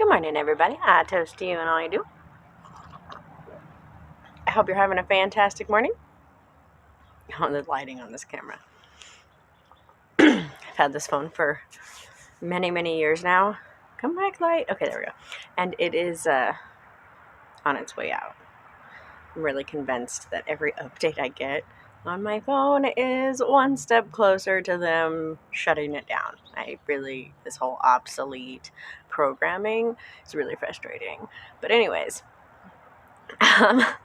Good morning, everybody. I toast to you and all you do. I hope you're having a fantastic morning. Oh, the lighting on this camera. I've had this phone for many, many years now. Come back, light. Okay, there we go. And it is on its way out. I'm really convinced that every update I get on my phone is one step closer to them shutting it down. This whole obsolete programming is really frustrating. But anyways, I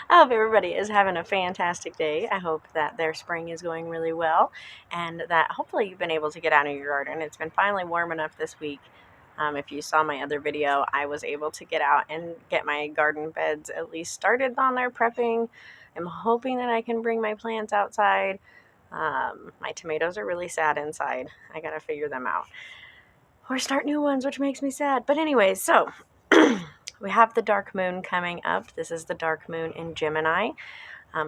hope everybody is having a fantastic day. I hope that their spring is going really well and that hopefully you've been able to get out of your garden. It's been finally warm enough this week. If you saw my other video, I was able to get out and get my garden beds at least started on their prepping. I'm hoping that I can bring my plants outside. My tomatoes are really sad inside. I gotta figure them out. Or start new ones, which makes me sad. But anyways, so we have the dark moon coming up. This is the dark moon in Gemini.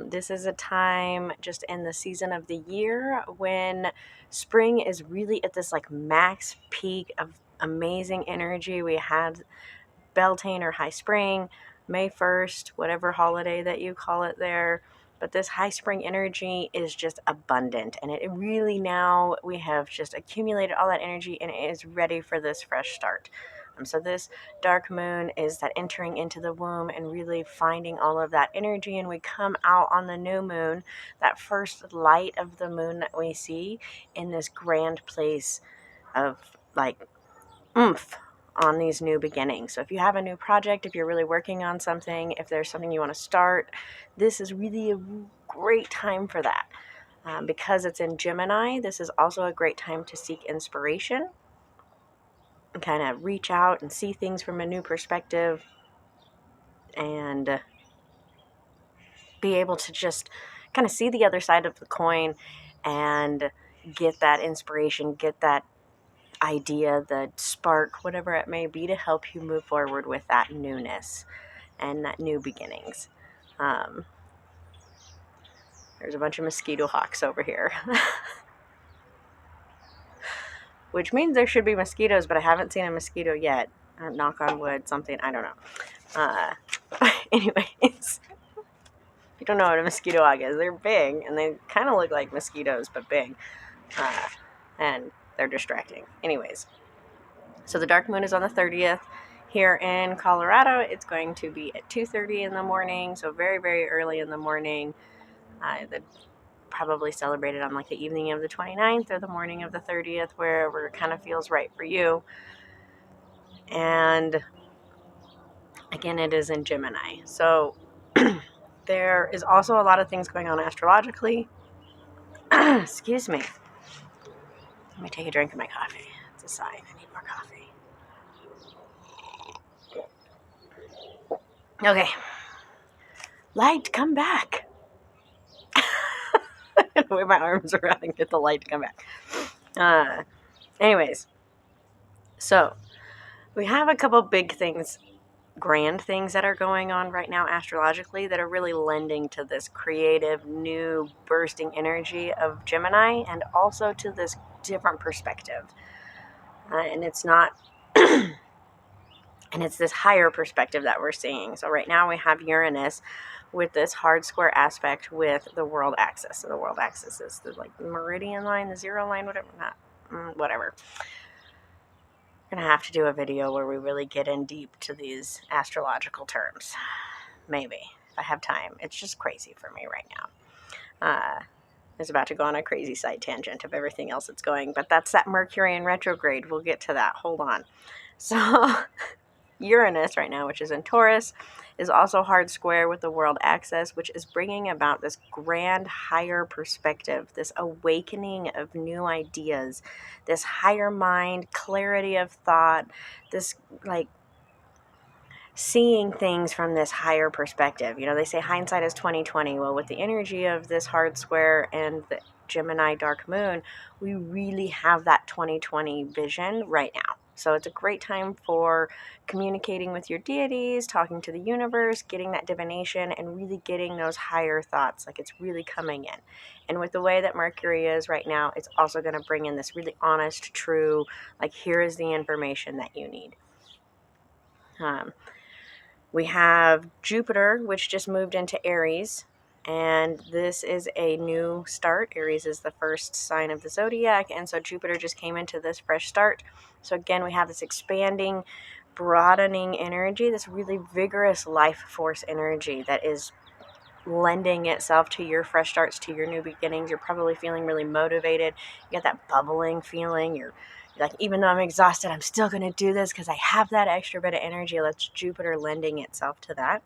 This is a time just in the season of the year when spring is really at this like max peak of amazing energy. We had Beltane or high spring, May 1st, whatever holiday that you call it there. But this high spring energy is just abundant. And it really now we have just accumulated all that energy and it is ready for this fresh start. So this dark moon is that entering into the womb and really finding all of that energy. And we come out on the new moon, that first light of the moon that we see in this grand place of like oomph on these new beginnings. So if you have a new project, if you're really working on something, if there's something you want to start, this is really a great time for that. Because it's in Gemini, this is also a great time to seek inspiration and kind of reach out and see things from a new perspective and be able to just kind of see the other side of the coin and get that inspiration, get that idea, the spark, whatever it may be, to help you move forward with that newness and that new beginnings. There's a bunch of mosquito hawks over here. Which means there should be mosquitoes, but I haven't seen a mosquito yet. Or knock on wood, something, I don't know. Anyways, if you don't know what a mosquito hawk is, they're big, and they kind of look like mosquitoes, but big. And they're distracting. Anyways, so the dark moon is on the 30th. Here in Colorado, it's going to be at 2:30 in the morning, so very, very early in the morning. Probably celebrated on like the evening of the 29th or the morning of the 30th, wherever it kind of feels right for you. And again, it is in Gemini. So there is also a lot of things going on astrologically. Excuse me. Let me take a drink of my coffee. It's a sign. I need more coffee. Okay. Light, come back. Wave my arms around and get the light to come back. Anyways, so we have a couple big things, grand things that are going on right now astrologically that are really lending to this creative, new, bursting energy of Gemini and also to this different perspective. And it's not... And it's this higher perspective that we're seeing. So right now we have Uranus with this hard square aspect with the world axis. So the world axis is the like meridian line, the zero line, whatever. I'm going to have to do a video where we really get in deep to these astrological terms. Maybe, if I have time. It's just crazy for me right now. It's about to go on a crazy side tangent of everything else that's going. But that's that Mercury in retrograde. We'll get to that. Hold on. So... Uranus right now, which is in Taurus, is also hard square with the world axis, which is bringing about this grand higher perspective, this awakening of new ideas, this higher mind, clarity of thought, this like seeing things from this higher perspective. You know, they say hindsight is 20/20. Well, with the energy of this hard square and the Gemini dark moon, we really have that 20/20 vision right now. So it's a great time for communicating with your deities, talking to the universe, getting that divination, and really getting those higher thoughts. Like, it's really coming in. And with the way that Mercury is right now, it's also going to bring in this really honest, true, like, here is the information that you need. We have Jupiter, which just moved into Aries. And this is a new start. Aries is the first sign of the zodiac. And so Jupiter just came into this fresh start. So again, we have this expanding, broadening energy, this really vigorous life force energy that is lending itself to your fresh starts, to your new beginnings. You're probably feeling really motivated. You got that bubbling feeling. You're like, even though I'm exhausted, I'm still going to do this because I have that extra bit of energy. That's Jupiter lending itself to that.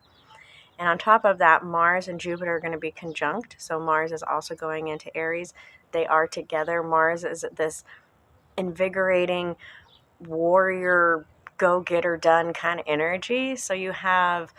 And on top of that, Mars and Jupiter are going to be conjunct. So Mars is also going into Aries. They are together. Mars is this invigorating, warrior, go-getter done kind of energy. So you have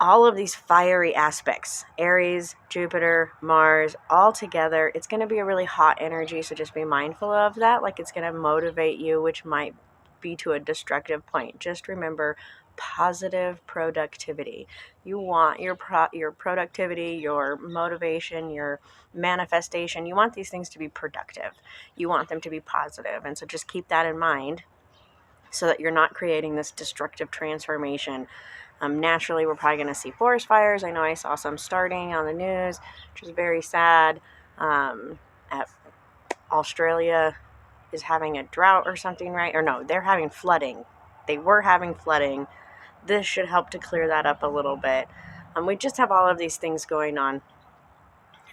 all of these fiery aspects, Aries, Jupiter, Mars, all together. It's going to be a really hot energy. So just be mindful of that. Like, it's going to motivate you, which might be to a destructive point. Just remember positive productivity. You want your productivity, your motivation, your manifestation. You want these things to be productive. You want them to be positive. And so just keep that in mind so that you're not creating this destructive transformation. Naturally, we're probably going to see forest fires. I know I saw some starting on the news, which is very sad. Australia is having a drought or something, right? Or no, they're having flooding. They were having flooding. This should help to clear that up a little bit. We just have all of these things going on.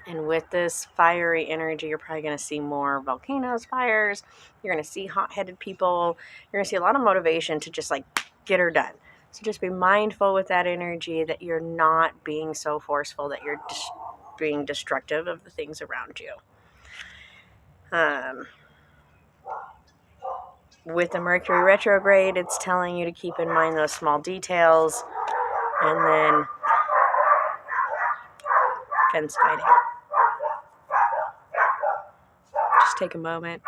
And with this fiery energy, you're probably going to see more volcanoes, fires. You're going to see hot-headed people. You're going to see a lot of motivation to just like get her done. So just be mindful with that energy that you're not being so forceful, that you're being destructive of the things around you. With the Mercury retrograde, it's telling you to keep in mind those small details. And then Ken's fighting. Just take a moment.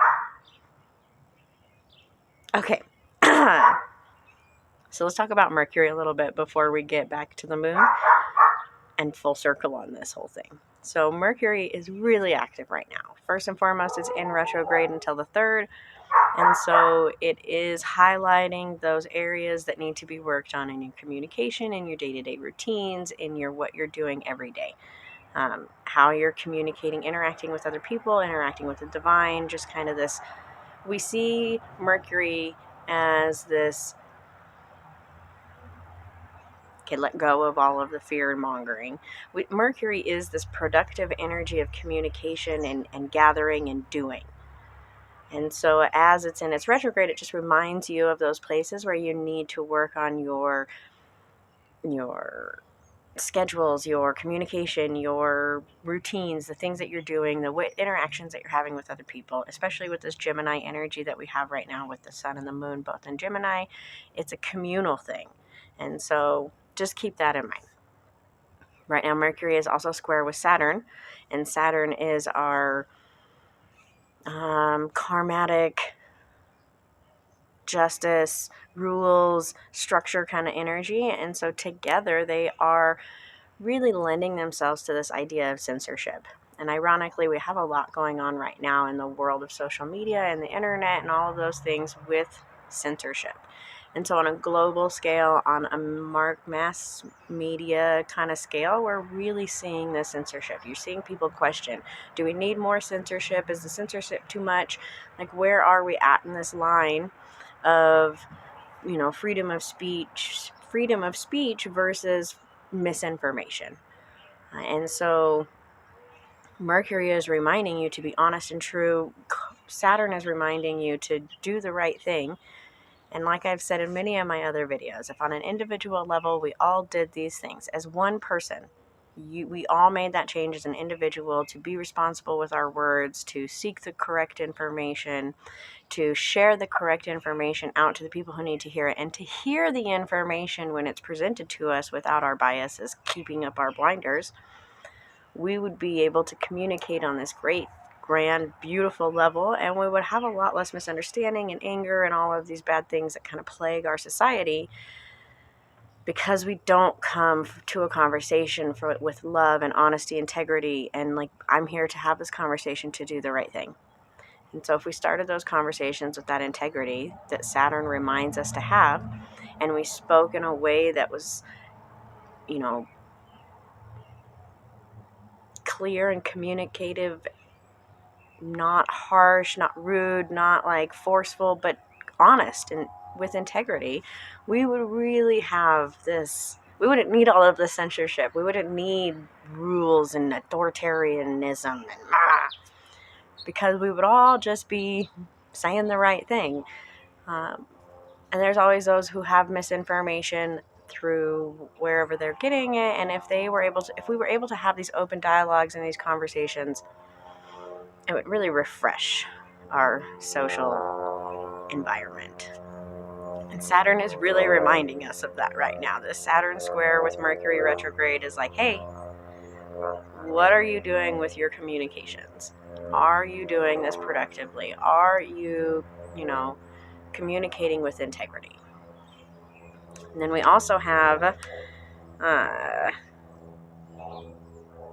Okay. So let's talk about Mercury a little bit before we get back to the moon and full circle on this whole thing. So Mercury is really active right now. First and foremost, it's in retrograde until the 3rd. And so it is highlighting those areas that need to be worked on in your communication, in your day-to-day routines, in your what you're doing every day. How you're communicating, interacting with other people, interacting with the divine, just kind of this. We see Mercury as this, okay, let go of all of the fear and mongering. Mercury is this productive energy of communication and gathering and doing. And so as it's in its retrograde, it just reminds you of those places where you need to work on your schedules, your communication, your routines, the things that you're doing, the interactions that you're having with other people, especially with this Gemini energy that we have right now with the sun and the moon both in Gemini. It's a communal thing. And so just keep that in mind. Right now, Mercury is also square with Saturn, and Saturn is our karmatic, justice, rules, structure kind of energy. And so together they are really lending themselves to this idea of censorship. And ironically, we have a lot going on right now in the world of social media and the internet and all of those things with censorship. And so on a global scale, on a mass media kind of scale, we're really seeing this censorship. You're seeing people question, do we need more censorship? Is the censorship too much? Like, where are we at in this line of, freedom of speech versus misinformation? And so Mercury is reminding you to be honest and true. Saturn is reminding you to do the right thing. And like I've said in many of my other videos, if on an individual level we all did these things as one person, we all made that change as an individual to be responsible with our words, to seek the correct information, to share the correct information out to the people who need to hear it, and to hear the information when it's presented to us without our biases keeping up our blinders, we would be able to communicate on this great grand, beautiful level, and we would have a lot less misunderstanding and anger and all of these bad things that kind of plague our society, because we don't come to a conversation with love and honesty, integrity, and like, I'm here to have this conversation to do the right thing. And so if we started those conversations with that integrity that Saturn reminds us to have, and we spoke in a way that was, clear and communicative, not harsh, not rude, not like forceful, but honest and with integrity, we would really have this. We wouldn't need all of the censorship. We wouldn't need rules and authoritarianism and because we would all just be saying the right thing. And there's always those who have misinformation through wherever they're getting it. And if we were able to have these open dialogues and these conversations, it would really refresh our social environment. And Saturn is really reminding us of that right now. This Saturn square with Mercury retrograde is like, hey, what are you doing with your communications? Are you doing this productively? Are you, communicating with integrity? And then we also have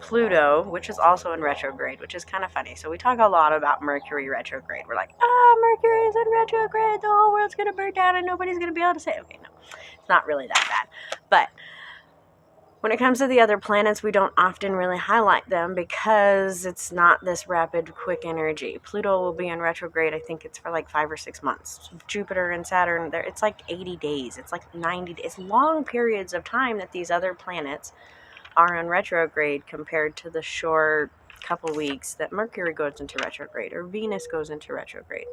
Pluto, which is also in retrograde, which is kind of funny. So we talk a lot about Mercury retrograde. We're like, Mercury is in retrograde, the whole world's going to burn down and nobody's going to be able to say, okay, no, it's not really that bad. But when it comes to the other planets, we don't often really highlight them because it's not this rapid, quick energy. Pluto will be in retrograde, I think it's for like 5 or 6 months. Jupiter and Saturn, it's like 80 days. It's like 90 days. It's long periods of time that these other planets are in retrograde compared to the short couple weeks that Mercury goes into retrograde or Venus goes into retrograde.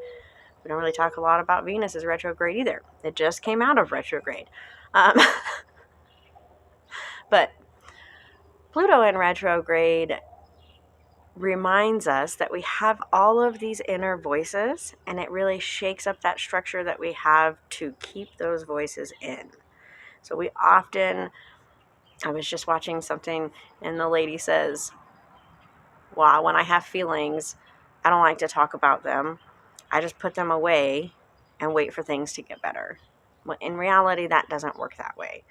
We don't really talk a lot about Venus as retrograde either. It just came out of retrograde. But Pluto in retrograde reminds us that we have all of these inner voices, and it really shakes up that structure that we have to keep those voices in. So we often, I was just watching something and the lady says, well, when I have feelings, I don't like to talk about them. I just put them away and wait for things to get better. Well, in reality, that doesn't work that way.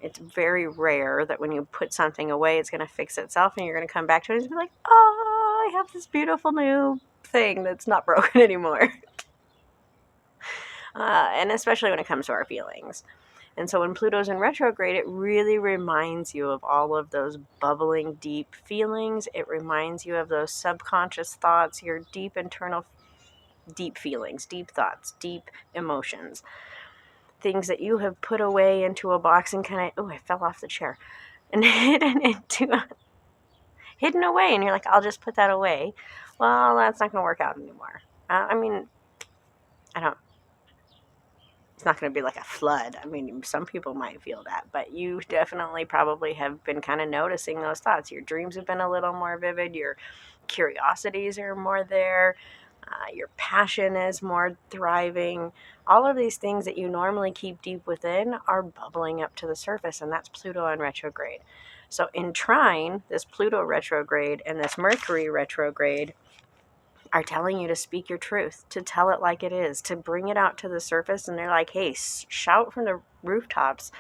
It's very rare that when you put something away, it's going to fix itself and you're going to come back to it and be like, oh, I have this beautiful new thing that's not broken anymore. And especially when it comes to our feelings. And so when Pluto's in retrograde, it really reminds you of all of those bubbling deep feelings. It reminds you of those subconscious thoughts, your deep internal, deep feelings, deep thoughts, deep emotions. Things that you have put away into a box and kind of, I fell off the chair, and hidden away. And you're like, I'll just put that away. Well, that's not going to work out anymore. It's not going to be like a flood. Some people might feel that, but you definitely probably have been kind of noticing those thoughts. Your dreams have been a little more vivid. Your curiosities are more there. Your passion is more thriving. All of these things that you normally keep deep within are bubbling up to the surface, and that's Pluto in retrograde. So in trine, this Pluto retrograde and this Mercury retrograde are telling you to speak your truth, to tell it like it is, to bring it out to the surface. And they're like, hey, shout from the rooftops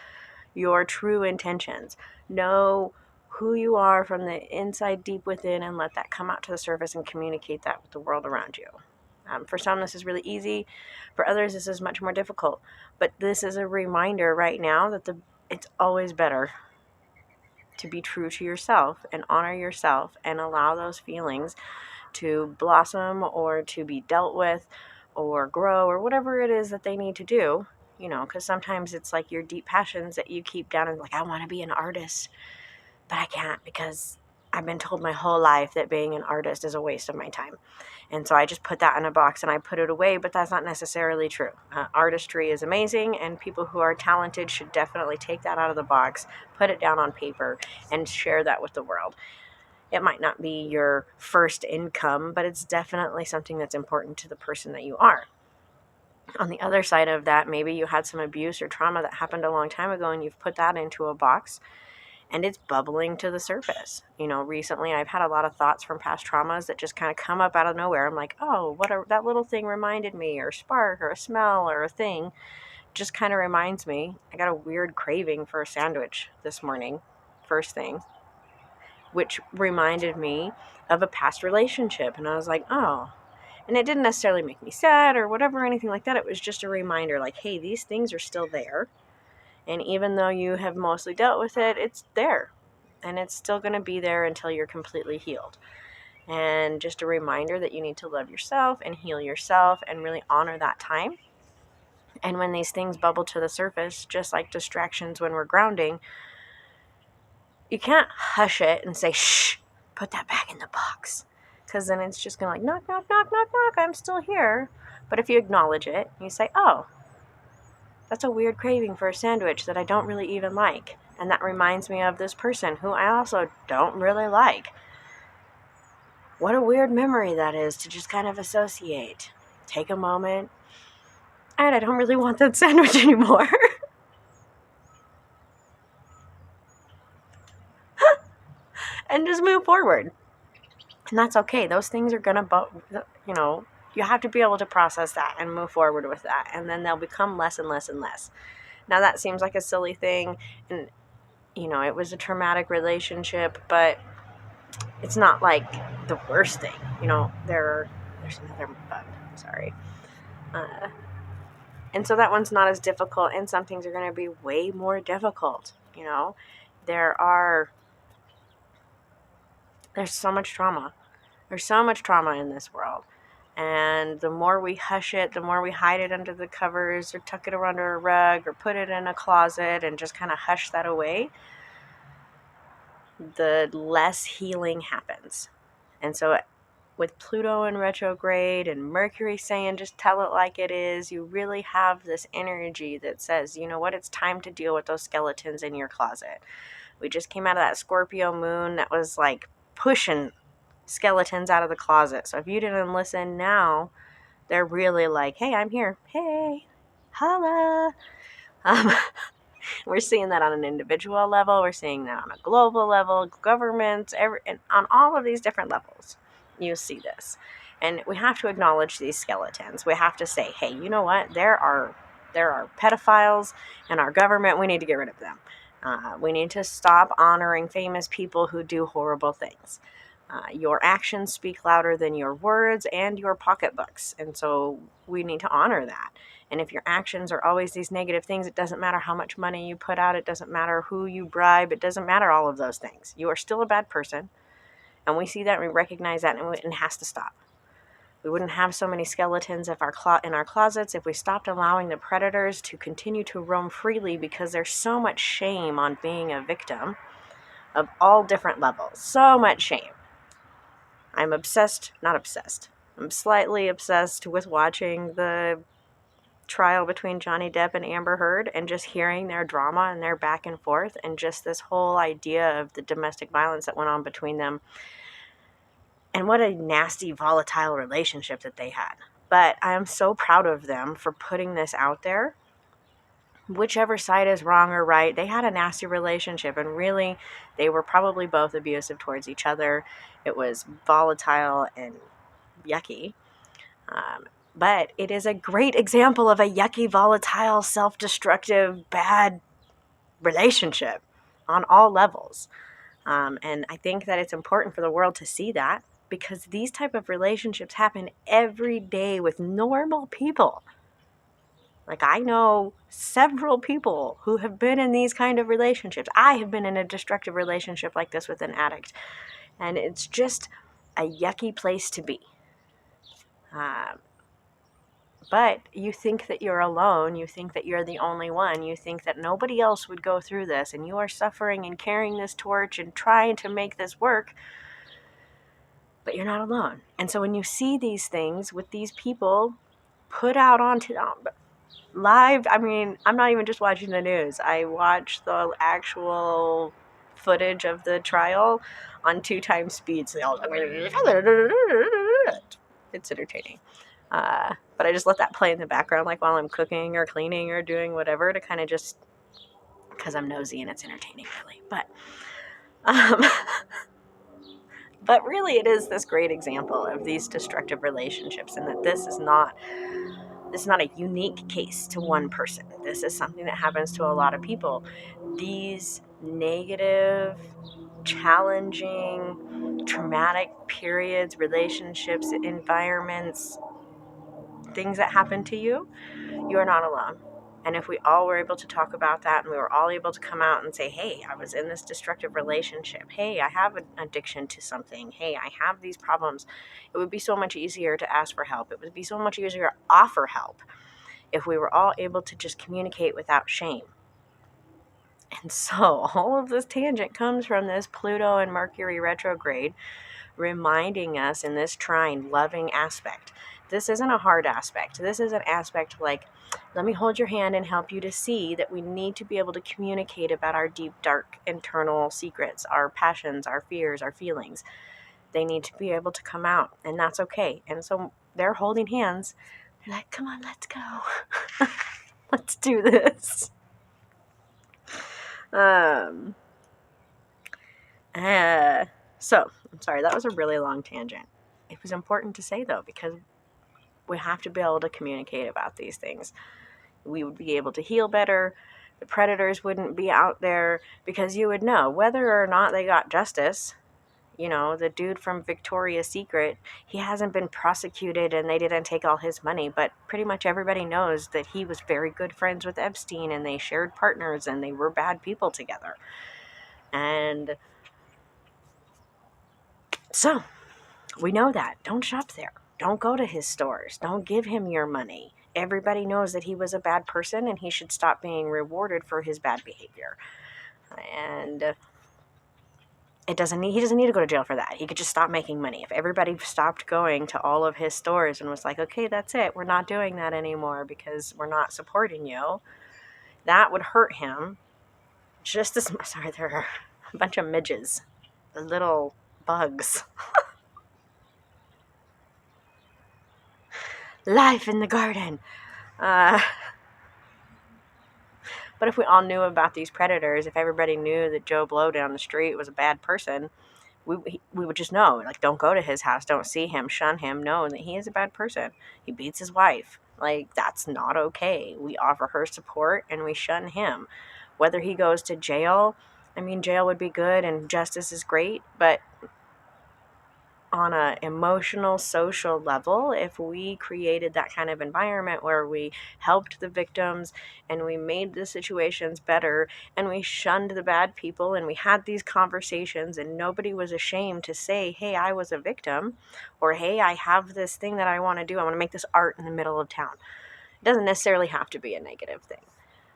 your true intentions. Know who you are from the inside deep within and let that come out to the surface and communicate that with the world around you. For some, this is really easy. For others, this is much more difficult. But this is a reminder right now that it's always better to be true to yourself and honor yourself and allow those feelings to blossom or to be dealt with or grow or whatever it is that they need to do, because sometimes it's like your deep passions that you keep down and like, I want to be an artist, but I can't because I've been told my whole life that being an artist is a waste of my time. And so I just put that in a box and I put it away, but that's not necessarily true. Artistry is amazing, and people who are talented should definitely take that out of the box, put it down on paper, and share that with the world. It might not be your first income, but it's definitely something that's important to the person that you are. On the other side of that, maybe you had some abuse or trauma that happened a long time ago and you've put that into a box and it's bubbling to the surface. Recently I've had a lot of thoughts from past traumas that just kind of come up out of nowhere. I'm like, oh, that little thing reminded me, or spark, or a smell, or a thing just kind of reminds me. I got a weird craving for a sandwich this morning, first thing, which reminded me of a past relationship. And I was like, oh. And it didn't necessarily make me sad or whatever, or anything like that. It was just a reminder, like, hey, these things are still there. And even though you have mostly dealt with it, it's there. And it's still going to be there until you're completely healed. And just a reminder that you need to love yourself and heal yourself and really honor that time. And when these things bubble to the surface, just like distractions when we're grounding, you can't hush it and say, shh, put that back in the box. Because then it's just going to knock, knock, knock, knock, knock, I'm still here. But if you acknowledge it, you say, oh, that's a weird craving for a sandwich that I don't really even like. And that reminds me of this person who I also don't really like. What a weird memory that is to just kind of associate. Take a moment. And I don't really want that sandwich anymore. And just move forward. And that's okay. Those things are going to, you have to be able to process that and move forward with that. And then they'll become less and less and less. Now that seems like a silly thing. And, it was a traumatic relationship, but it's not like the worst thing. There's another bug. Sorry. And so that one's not as difficult, and some things are going to be way more difficult. There's so much trauma. There's so much trauma in this world. And the more we hush it, the more we hide it under the covers or tuck it under a rug or put it in a closet and just kind of hush that away, the less healing happens. And so with Pluto in retrograde and Mercury saying just tell it like it is, you really have this energy that says, you know what, it's time to deal with those skeletons in your closet. We just came out of that Scorpio moon that was like pushing skeletons out of the closet. So if you didn't listen now, they're really like, hey, I'm here. Hey, holla. We're seeing that on an individual level. We're seeing that on a global level, governments, and on all of these different levels. You see this. And we have to acknowledge these skeletons. We have to say, hey, you know what? There are pedophiles in our government. We need to get rid of them. We need to stop honoring famous people who do horrible things. Your actions speak louder than your words and your pocketbooks. And so we need to honor that. And if your actions are always these negative things, it doesn't matter how much money you put out. It doesn't matter who you bribe. It doesn't matter all of those things. You are still a bad person. And we see that, and we recognize that, and it has to stop. We wouldn't have so many skeletons in our closets if we stopped allowing the predators to continue to roam freely, because there's so much shame on being a victim of all different levels. So much shame. I'm slightly obsessed with watching the trial between Johnny Depp and Amber Heard and just hearing their drama and their back and forth, and just this whole idea of the domestic violence that went on between them. And what a nasty, volatile relationship that they had. But I am so proud of them for putting this out there. Whichever side is wrong or right, they had a nasty relationship, and really, they were probably both abusive towards each other. It was volatile and yucky. But it is a great example of a yucky, volatile, self-destructive, bad relationship on all levels. And I think that it's important for the world to see that, because these type of relationships happen every day with normal people. Like, I know several people who have been in these kind of relationships. I have been in a destructive relationship like this with an addict. And it's just a yucky place to be. But you think that you're alone. You think that you're the only one. You think that nobody else would go through this. And you are suffering and carrying this torch and trying to make this work. But you're not alone. And so when you see these things with these people put out onto live, I mean, I'm not even just watching the news. I watch the actual footage of the trial on 2x speed. So they all, it's entertaining. But I just let that play in the background, like while I'm cooking or cleaning or doing whatever, to kind of because I'm nosy and it's entertaining, really. Um, but really, it is this great example of these destructive relationships, and that this is not a unique case to one person. This is something that happens to a lot of people. These negative, challenging, traumatic periods, relationships, environments, things that happen to you, you are not alone. And if we all were able to talk about that, and we were all able to come out and say, hey, I was in this destructive relationship. Hey, I have an addiction to something. Hey, I have these problems. It would be so much easier to ask for help. It would be so much easier to offer help if we were all able to just communicate without shame. And so all of this tangent comes from this Pluto and Mercury retrograde reminding us in this trine loving aspect. This isn't a hard aspect. This is an aspect like, let me hold your hand and help you to see that we need to be able to communicate about our deep, dark, internal secrets, our passions, our fears, our feelings. They need to be able to come out, and that's okay. And so they're holding hands. They're like, come on, let's go. Let's do this. So, I'm sorry, that was a really long tangent. It was important to say, though, because we have to be able to communicate about these things. We would be able to heal better. The predators wouldn't be out there because you would know whether or not they got justice. You know, the dude from Victoria's Secret, he hasn't been prosecuted and they didn't take all his money, but pretty much everybody knows that he was very good friends with Epstein and they shared partners and they were bad people together. And so, we know that. Don't shop there. Don't go to his stores. Don't give him your money. Everybody knows that he was a bad person and he should stop being rewarded for his bad behavior. And he doesn't need to go to jail for that. He could just stop making money. If everybody stopped going to all of his stores and was like, okay, that's it. We're not doing that anymore because we're not supporting you. That would hurt him just as much. Sorry, there are a bunch of midges. The little bugs. Life in the garden. But if we all knew about these predators, if everybody knew that Joe Blow down the street was a bad person, we would just know, like, don't go to his house, don't see him, shun him, know that he is a bad person. He beats his wife. Like, that's not okay. We offer her support and we shun him. Whether he goes to jail, I mean, jail would be good and justice is great, but on an emotional, social level, if we created that kind of environment where we helped the victims and we made the situations better and we shunned the bad people and we had these conversations and nobody was ashamed to say, hey, I was a victim, or hey, I have this thing that I want to do. I want to make this art in the middle of town. It doesn't necessarily have to be a negative thing,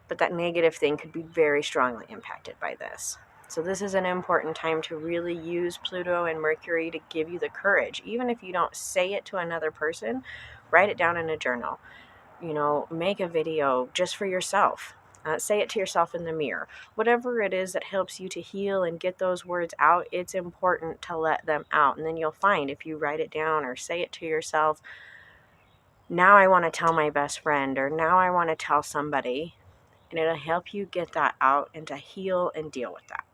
but that negative thing could be very strongly impacted by this. So this is an important time to really use Pluto and Mercury to give you the courage. Even if you don't say it to another person, write it down in a journal. You know, make a video just for yourself. Say it to yourself in the mirror. Whatever it is that helps you to heal and get those words out, it's important to let them out. And then you'll find if you write it down or say it to yourself, now I want to tell my best friend, or now I want to tell somebody, and it'll help you get that out and to heal and deal with that.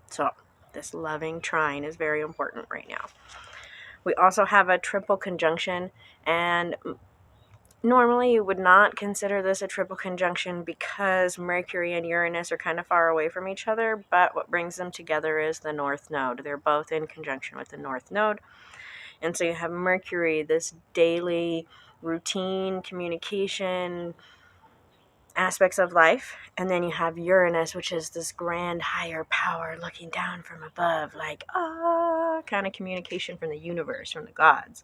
So this loving trine is very important right now. We also have a triple conjunction, and normally you would not consider this a triple conjunction because Mercury and Uranus are kind of far away from each other, but what brings them together is the North Node. They're both in conjunction with the North Node. And so you have Mercury, this daily routine communication aspects of life, and then you have Uranus, which is this grand higher power looking down from above, like kind of communication from the universe, from the gods.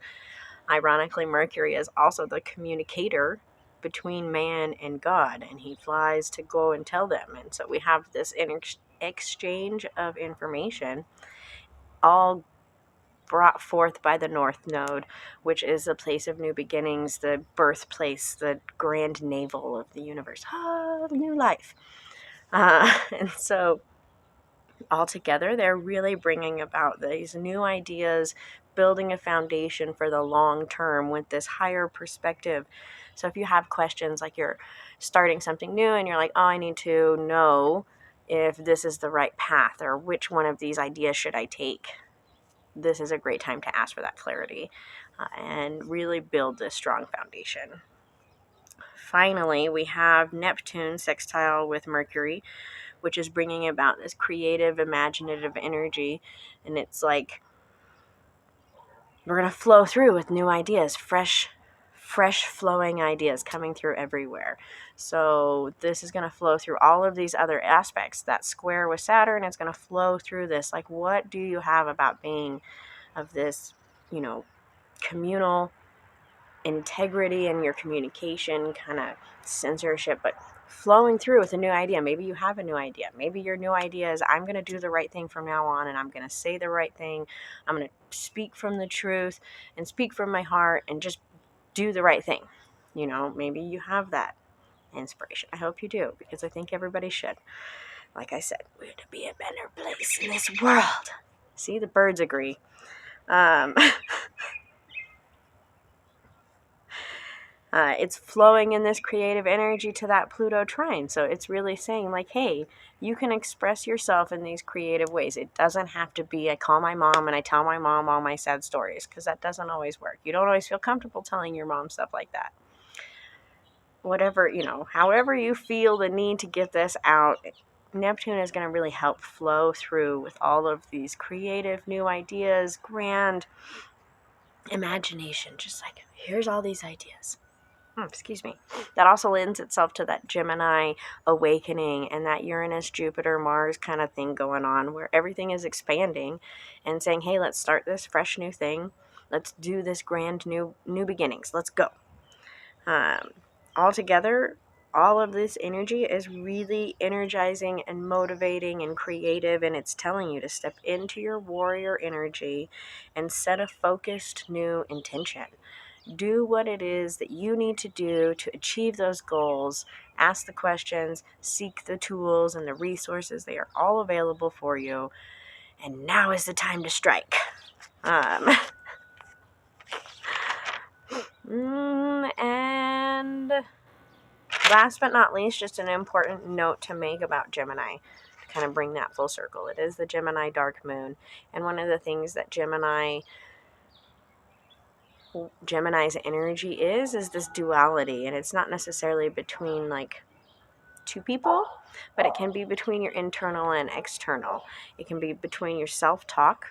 Ironically, Mercury is also the communicator between man and God, and he flies to go and tell them. And so we have this exchange of information, all brought forth by the North Node, which is the place of new beginnings, the birthplace, the grand navel of the universe. New life. And so all together, they're really bringing about these new ideas, building a foundation for the long term with this higher perspective. So if you have questions, like you're starting something new and you're like, oh, I need to know if this is the right path or which one of these ideas should I take, this is a great time to ask for that clarity and really build this strong foundation. Finally, we have Neptune sextile with Mercury, which is bringing about this creative, imaginative energy. And it's like we're going to flow through with new ideas, fresh flowing ideas coming through everywhere. So this is going to flow through all of these other aspects. That square with Saturn, it's going to flow through this. Like, what do you have about being of this, communal integrity in your communication, kind of censorship, but flowing through with a new idea. Maybe you have a new idea. Maybe your new idea is, I'm going to do the right thing from now on, and I'm going to say the right thing. I'm going to speak from the truth and speak from my heart and just do the right thing. Maybe you have that inspiration. I hope you do, because I think everybody should. Like I said, we're to be a better place in this world. See, the birds agree. It's flowing in this creative energy to that Pluto trine. So it's really saying, like, hey, you can express yourself in these creative ways. It doesn't have to be, I call my mom and I tell my mom all my sad stories, because that doesn't always work. You don't always feel comfortable telling your mom stuff like that. Whatever, however you feel the need to get this out, Neptune is going to really help flow through with all of these creative new ideas, grand imagination. Just like, here's all these ideas. Excuse me. That also lends itself to that Gemini awakening and that Uranus, Jupiter, Mars kind of thing going on, where everything is expanding and saying, hey, let's start this fresh new thing. Let's do this grand new beginnings. Let's go. Altogether, all of this energy is really energizing and motivating and creative, and it's telling you to step into your warrior energy and set a focused new intention. Do what it is that you need to do to achieve those goals. Ask the questions, seek the tools and the resources. They are all available for you. And now is the time to strike. And last but not least, just an important note to make about Gemini, to kind of bring that full circle. It is the Gemini dark moon. And one of the things that Gemini's energy is this duality, and it's not necessarily between like two people, but it can be between your internal and external. It can be between your self-talk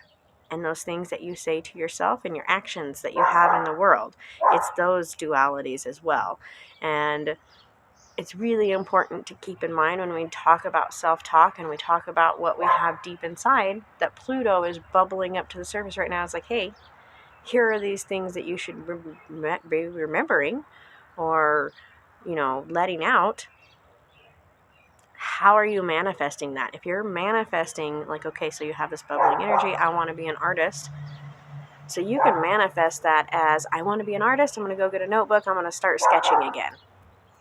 and those things that you say to yourself and your actions that you have in the world. It's those dualities as well. And it's really important to keep in mind when we talk about self-talk and we talk about what we have deep inside, that Pluto is bubbling up to the surface right now. It's like, hey, here are these things that you should be remembering or, letting out. How are you manifesting that? If you're manifesting, like, okay, so you have this bubbling energy, I want to be an artist. So you can manifest that as, I want to be an artist, I'm going to go get a notebook, I'm going to start sketching again.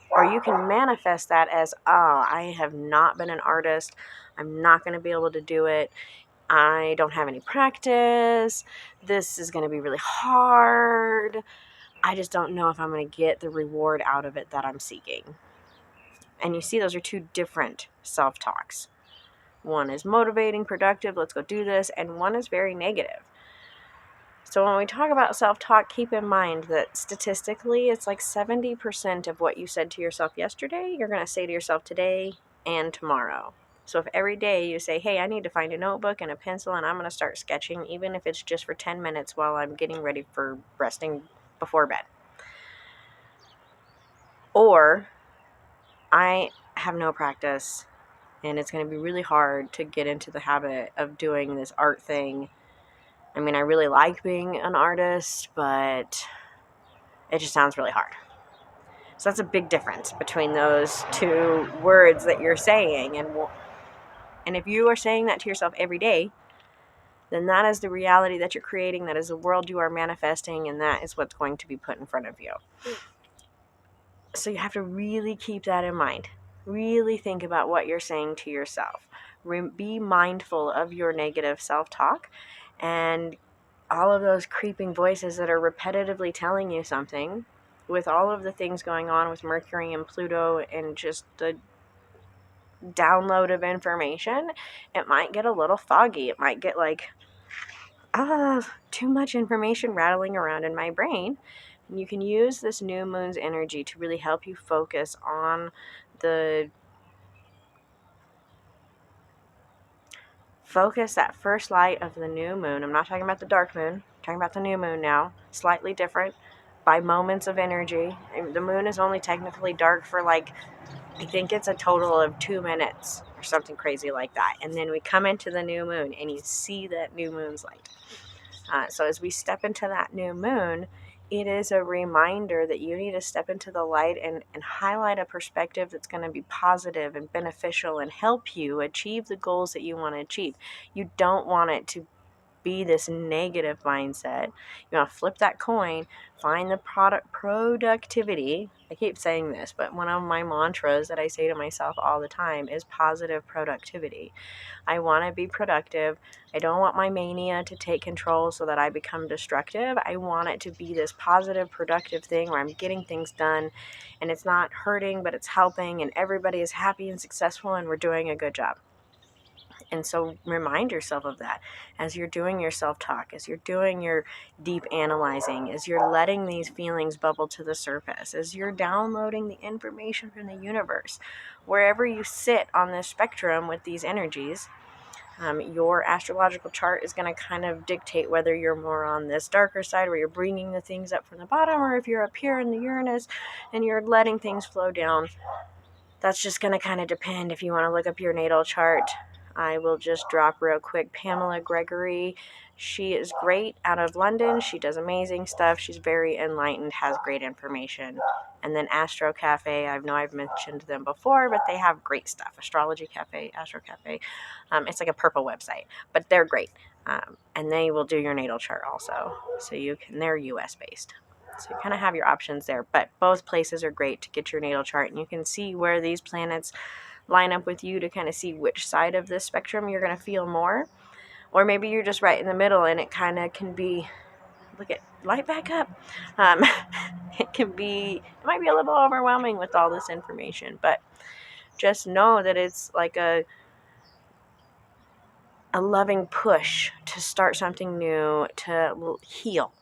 Or you can manifest that as, I have not been an artist, I'm not going to be able to do it, I don't have any practice, this is going to be really hard, I just don't know if I'm going to get the reward out of it that I'm seeking. And you see, those are two different self-talks. One is motivating, productive, let's go do this, and one is very negative. So when we talk about self-talk, keep in mind that statistically, it's like 70% of what you said to yourself yesterday, you're going to say to yourself today and tomorrow. So if every day you say, hey, I need to find a notebook and a pencil and I'm going to start sketching, even if it's just for 10 minutes while I'm getting ready for resting before bed. Or, I have no practice and it's going to be really hard to get into the habit of doing this art thing. I mean, I really like being an artist, but it just sounds really hard. So that's a big difference between those two words that you're saying. And if you are saying that to yourself every day, then that is the reality that you're creating. That is the world you are manifesting, and that is what's going to be put in front of you. So you have to really keep that in mind. Really think about what you're saying to yourself. Be mindful of your negative self-talk and all of those creeping voices that are repetitively telling you something, with all of the things going on with Mercury and Pluto and just the download of information, it might get a little foggy. It might get like, too much information rattling around in my brain. And you can use this new moon's energy to really help you focus on the that first light of the new moon. I'm not talking about the dark moon. I'm talking about the new moon now. Slightly different by moments of energy. And the moon is only technically dark for like, I think it's a total of 2 minutes or something crazy like that. And then we come into the new moon and you see that new moon's light. So as we step into that new moon, it is a reminder that you need to step into the light and highlight a perspective that's going to be positive and beneficial and help you achieve the goals that you want to achieve. You don't want it to be this negative mindset. You want to flip that coin, find the productivity. I keep saying this, but one of my mantras that I say to myself all the time is positive productivity. I want to be productive. I don't want my mania to take control so that I become destructive. I want it to be this positive, productive thing where I'm getting things done and it's not hurting, but it's helping, and everybody is happy and successful and we're doing a good job. And so remind yourself of that as you're doing your self-talk, as you're doing your deep analyzing, as you're letting these feelings bubble to the surface, as you're downloading the information from the universe. Wherever you sit on this spectrum with these energies, your astrological chart is going to kind of dictate whether you're more on this darker side where you're bringing the things up from the bottom, or if you're up here in the Uranus and you're letting things flow down. That's just going to kind of depend. If you want to look up your natal chart, I will just drop real quick. Pamela Gregory, she is great out of London. She does amazing stuff. She's very enlightened, has great information. And then Astro Cafe, I know I've mentioned them before, but they have great stuff. Astrology Cafe, Astro Cafe. It's like a purple website, but they're great. And they will do your natal chart also. So they're US based. So you kind of have your options there, but both places are great to get your natal chart, and you can see where these planets line up with you to kind of see which side of this spectrum you're going to feel more. Or maybe you're just right in the middle and it kind of can be, light back up. It might be a little overwhelming with all this information, but just know that it's like a loving push to start something new, to heal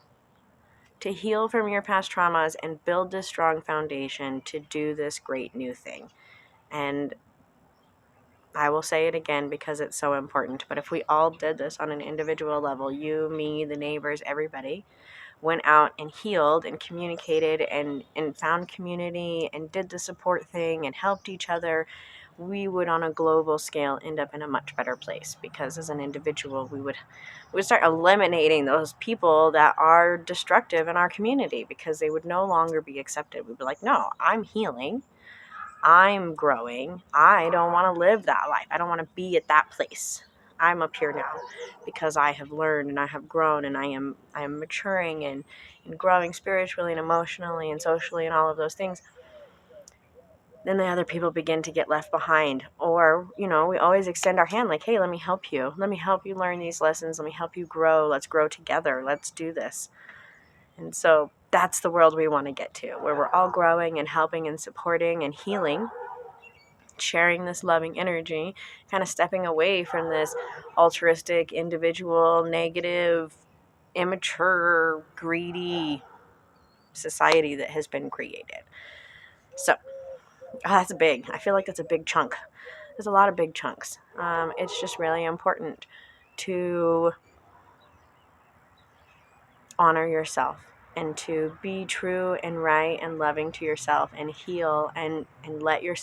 from your past traumas and build this strong foundation to do this great new thing. And I will say it again because it's so important, but if we all did this on an individual level, you, me, the neighbors, everybody, went out and healed and communicated and found community and did the support thing and helped each other, we would on a global scale end up in a much better place, because as an individual we would start eliminating those people that are destructive in our community, because they would no longer be accepted. We'd be like, no, I'm healing, I'm growing, I don't want to live that life, I don't want to be at that place. I'm up here now because I have learned and I have grown, and I am maturing and growing spiritually and emotionally and socially and all of those things. Then the other people begin to get left behind. Or, we always extend our hand like, hey, let me help you. Let me help you learn these lessons. Let me help you grow. Let's grow together. Let's do this. And so that's the world we want to get to, where we're all growing and helping and supporting and healing, sharing this loving energy, kind of stepping away from this altruistic, individual, negative, immature, greedy society that has been created. So that's big. I feel like that's a big chunk. There's a lot of big chunks. It's just really important to honor yourself and to be true and right and loving to yourself and heal and let yourself